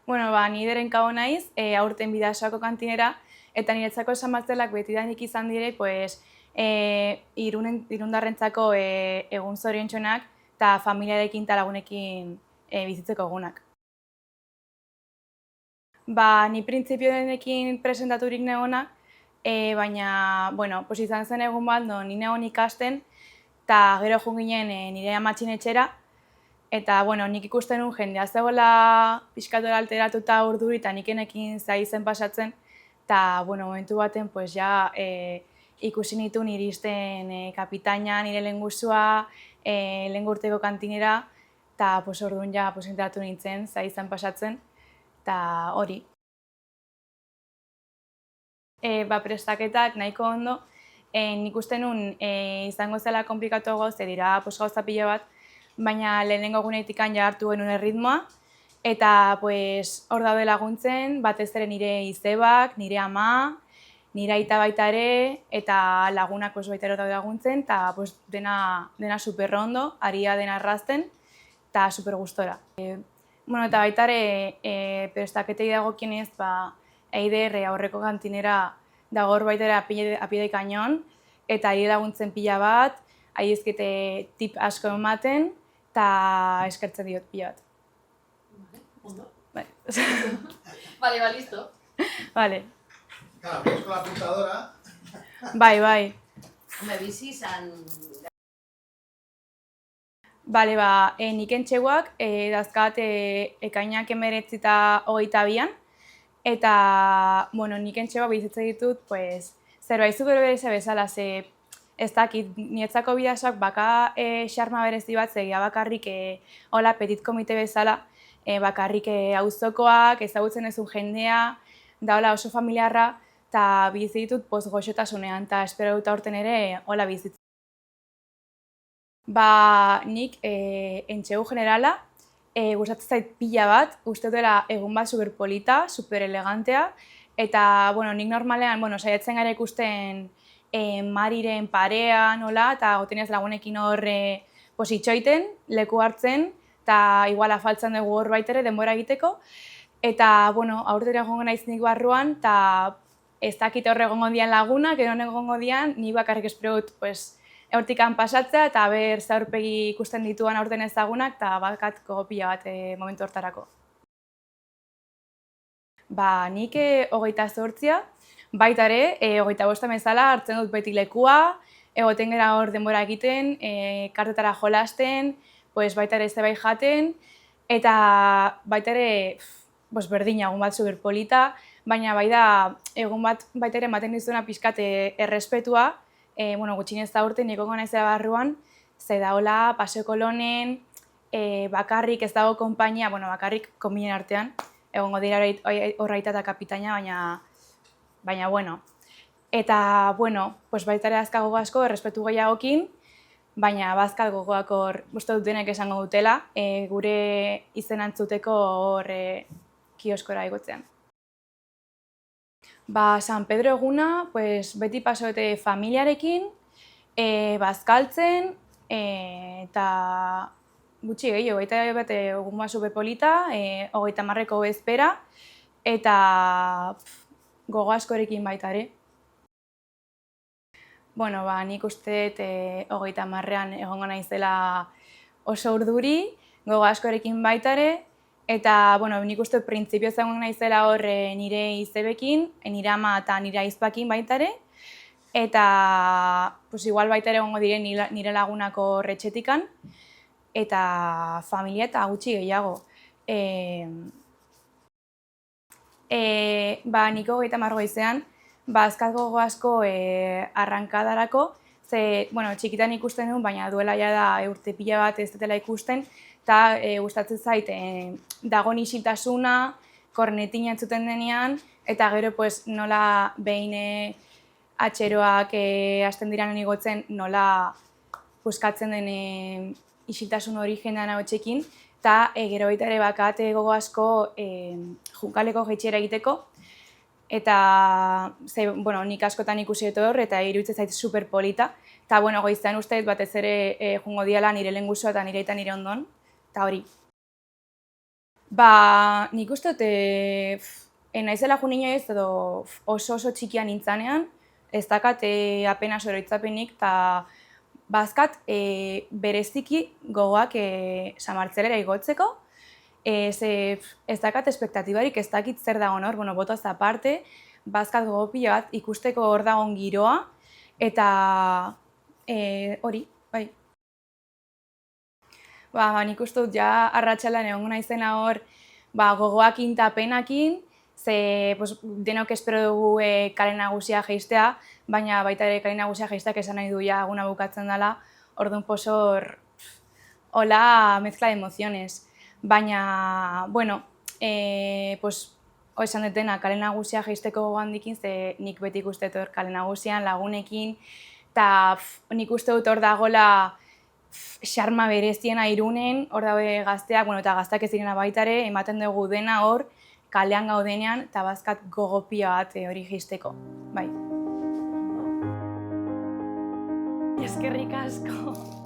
Bueno, ni deren kago naiz, aurten Bidasoako kantinera, eta niretzako esan martzelak betidanik izan dire, pues, irundarrentzako egun zoriontsunak eta familiarekin eta lagunekin bizitzeko egunak. Ni printzipioenekin presentaturik negona, baina, bueno, pues izan zen egun bat, ni negon ikasten, eta gero joan ginen nire amatxin etxera, eta, bueno, nik ikusten nuen jendea zegoela pixkatora alteratuta urduri eta nikenekin zai zen pasatzen, eta, bueno, momentu baten, pues, ja, ikusi nituen iristen kapitaina, nire lehengusua, lehen urteko kantinera, eta, pues, orduan ja, pues, enteratu nintzen, zai zen pasatzen, eta hori. Prestaketak nahiko ondo, nik uste nuen izango zela komplikatuago, ze dira gauza pila bat, baina lehenengo egunetik ja hartu genuen erritmoa, eta hor daude laguntzen, batez ere nire izebak, nire ama, nire aita baita ere, eta lagunak baita ere daude laguntzen, eta dena super ondo, aria dena errazten, eta super gustora. Eta baita ere, prestaketei dagokienez, EIDR aurreko kantinera dago baita ere apiedei kainon, eta ari laguntzen pila bat, ari ezkete tip asko ematen, eta eskertzen diot pila bat. Ondo. Bai. Vale, listo. Vale. Claro, vienes con la apuntadora. Bai. Hombre, bizi izan... Bale, nik entxeguak dazkat ekainak 1922an, eta, bueno, nik entxeguak bizitzen ditut, pues, zerbait super berezi bezala, ze ez dakit, niretzako Bidasoak baka xarma berezi bat, zegia bakarrik hola petit komite bezala, bakarrik auzokoak, ezagutzen ezun jendea, da hola oso familiarra, eta bizi ditut goxotasunean, eta espero dut aurten ere hola bizitzen. Nik entxegu generala, gustatzen zait pila bat, uste dela egun bat superpolita, superelegantea, eta, bueno, nik normalean, saiatzen gara ikusten Mariren parea, nola, eta gotenez lagunekin hor itxoiten, leku hartzen, eta igual afaltzen dugu hor baitere denbora egiteko, eta, aurten egongo naiz nik barruan, eta ez dakit hor egongo dian lagunak, edo egongo dian, ni bakarrik espero dut, hortikan pasatzea, eta ber zaurpegi ikusten dituan aurten ezagunak, eta bakat pila bat momentu hortarako. Nik 28, baita ere, 25 bezala hartzen dut beti lekua, egoten gara hor denbora egiten, kartetara jolasten, baita ere zerbait jaten, eta baita ere berdina egun bat superpolita, baina bai da egun bat baita ere ematen dizuna pixkat errespetua, gutxinez da urte niko gana izela barruan, ze da hola, Paseo Kolonen, bakarrik ez dago konpainia, bakarrik konbinen artean, egongo dira horraita eta kapitaina, baina, bueno. Eta, baita ere azka gogo asko, errespetu gehiagokin, baina bazkat gogoak hor, uste dut denek esango dutela, gure izen antzuteko hor kioskora egotzean. San Pedro eguna, beti pasoete familiarekin, bazkaltzen, eta gutxi gehiago, eta egun bat superpolita, 30ko bezpera, eta gogo askorekin baita ere. Nik uste 30ean egongo naizela oso urduri, gogo askorekin baita ere, eta nik uste printzipio egongo naizela hor nire izebekin, nire ama eta nire aizpakin baita ere, eta igual baita ere egongo dire nire lagunako retxetikan, eta familia eta gutxi gehiago. Niko 30 goizean, azkat gogo asko arrankadarako, ze, txikitan ikusten duen, baina duela ja da urte pila bat ez dela ikusten, eta gustatzen zait dagon isiltasuna, kornetina entzuten denean, eta gero nola behin atxeroak hasten diran igotzen, nola puskatzen den isiltasun hori jendean hotxekin, eta gero baita ere bakat gogo asko junkaleko jeitxera egiteko, eta nik askotan ikusi dut hor, eta iruditzen zait super polita. Eta goizean uste dut batez ere jungo diala nire lehengusua eta nire eta nire ondon, eta hori. Nik uste dut, naizela jo inoiz edo oso txikia nintzanean, ez dakat apenas oroitzapenik, eta bazkat bereziki gogoak San Martzelera igotzeko, ez dakat espektatibarik, ez dakit zer dagoen hor, botoz aparte, bazkat gogo pila bat ikusteko hor dagoen giroa, eta hori, bai. Nik uste dut ja arratsaldean egongo naizena hor gogoakin eta penakin, ze denok espero dugu kale nagusia jaistea, baina baita ere kale nagusia jaisteak esan nahi du ja eguna bukatzen dela, orduan hor hola mezcla de emociones. Baina, esan dutena, kale nagusia jaisteko gogoan dikin, ze nik beti ikuste dut kale nagusian lagunekin, eta nik uste dut hor dagoela xarma bereziena Irunen, hor daude gazteak, eta gazteak ez direna baita ere, ematen dugu dena hor, kalean gaudenean, eta bazkat gogopia bat hori jaisteko, bai. Eskerrik asko!